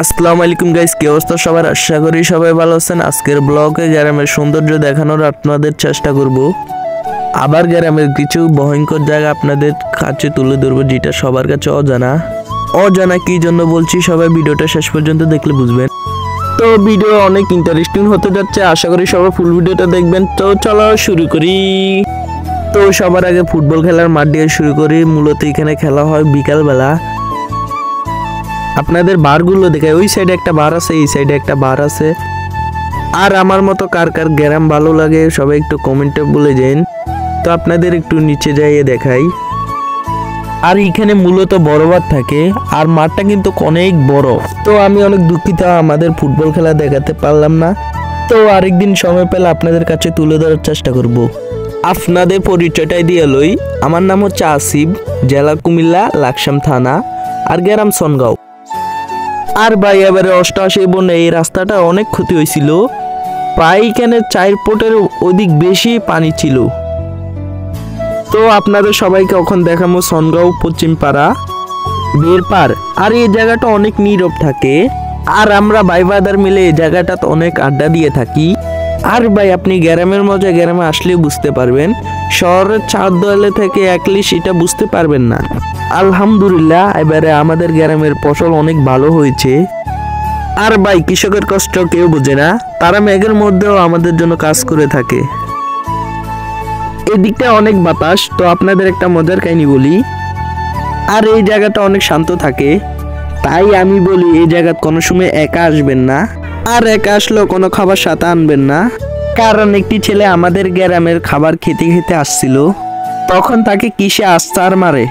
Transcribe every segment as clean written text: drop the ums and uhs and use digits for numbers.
আসসালামু আলাইকুম গাইস, কি অবস্থা সবার? আশা করি সবাই ভালো আছেন। আজকের ব্লগে গ্রামের সৌন্দর্য দেখানোর আপনাদের চেষ্টা করব। আবার গ্রামের কিছু ভয়ঙ্কর জায়গা আপনাদের কাছে তুলে ধরবো, যেটা সবার কাছে অজানা কি জন্য বলছি, সবাই ভিডিওটা শেষ পর্যন্ত দেখলে বুঝবেন। তো ভিডিও অনেক ইন্টারেস্টিং হতে যাচ্ছে, আশা করি সবাই ফুল ভিডিওটা দেখবেন। তো চলো শুরু করি। তো সবার আগে ফুটবল খেলার মাঠ দিয়ে শুরু করি। মূলত এখানে খেলা হয় বিকালবেলা। আপনাদের বারগুলো দেখায়, ওই সাইডে একটা বার আছে, এই সাইডে একটা বার আছে। আর আমার মতো কার কার গ্রাম ভালো লাগে সবাই একটু কমেন্টে বলে যান। তো আপনাদের একটু নিচে যাইয়ে দেখাই। আর এখানে মূলত বড় বার থাকে, আর মাঠটা কিন্তু অনেক বড়। তো আমি অনেক দুঃখিত আমাদের ফুটবল খেলা দেখাতে পারলাম না। তো আরেকদিন সময় পেলে আপনাদের কাছে তুলে ধরার চেষ্টা করব। আপনাদের পরিচয়টাই দিয়ে লই। আমার নাম হচ্ছে আসিফ, জেলা কুমিল্লা, লাকসাম থানা, আর গ্রাম সনগাঁও। আর ভাই এবারে 88 বন্যা এই রাস্তাটা অনেক ক্ষতি হয়েছিল, প্রায় এখানে 4 ফুটের অধিক বেশি পানি ছিল। তো আপনাদের সবাইকে এখন দেখাবো সনগাঁও পশ্চিম পাড়া বেরপার। আর এই জায়গাটা অনেক নীরব থাকে, আর আমরা ভাই বাদার মিলে এই জায়গাটাতে অনেক আড্ডা দিয়ে থাকি। আর ভাই আপনি গ্রামের মজা গ্রামে আসলেও বুঝতে পারবেন, শহরের চার দেওয়ালে থেকে একলি সেটা বুঝতে পারবেন না। আলহামদুলিল্লাহ এবারে আমাদের গ্রামের ফসল অনেক ভালো হয়েছে। আর ভাই কৃষকের কষ্ট কেউ বোঝে না, তারা মেঘের মধ্যেও আমাদের জন্য কাজ করে থাকে। এদিকটা অনেক বাতাস। তো আপনাদের একটা মজার কাহিনী বলি। আর এই জায়গাটা অনেক শান্ত থাকে, তাই আমি বলি এই জায়গা কোনো সময় একা আসবেন না। আর একা আসলেও কোনো খাবার সাথে আনবেন না, কারণ একটি ছেলে আমাদের গ্রামের খাবার খেতে খেতে আসছিল, তখন তাকে কিসে আস্তার মারে।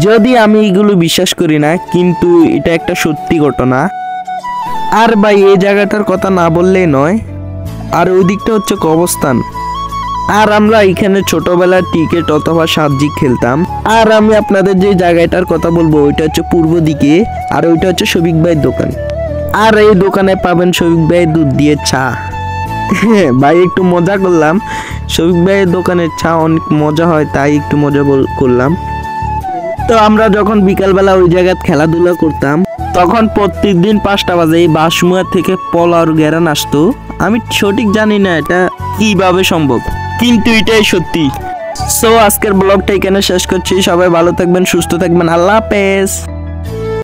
যদি আমি এগুলো বিশ্বাস করি না, কিন্তু এটা একটা সত্যি ঘটনা। আর ভাই এই জায়গাটার কথা না বললেই নয়। আর ওই দিকটা হচ্ছে কবরস্থান। আর আমরা এখানে ছোটবেলার টিকেট অথবা সাবজি খেলতাম। আর আমি আপনাদের যে জায়গাটার কথা বলবো ওইটা হচ্ছে পূর্ব দিকে, আর ওইটা হচ্ছে শফিক ভাইয়ের দোকান। আর এই দোকানে পাবেন শফিক ভাইয়ের দুধ দিয়ে চা। হ্যাঁ ভাই একটু মজা করলাম, শফিক ভাইয়ের দোকানের চা অনেক মজা হয়, তাই একটু মজা করলাম। তো আমরা যখন বিকালবেলা ওই জায়গায় খেলাধুলা করতাম, তখন প্রত্যেক দিন 5টা বাজে এই বাসমুয়া থেকে পোলাওর ঘেরান আসতো। আমি সঠিক জানি না এটা কিভাবে সম্ভব, কিন্তু এটাই সত্যি। সো আজকের ব্লগটা এখানে শেষ করছি। সবাই ভালো থাকবেন, সুস্থ থাকবেন। আল্লাহ হাফেজ।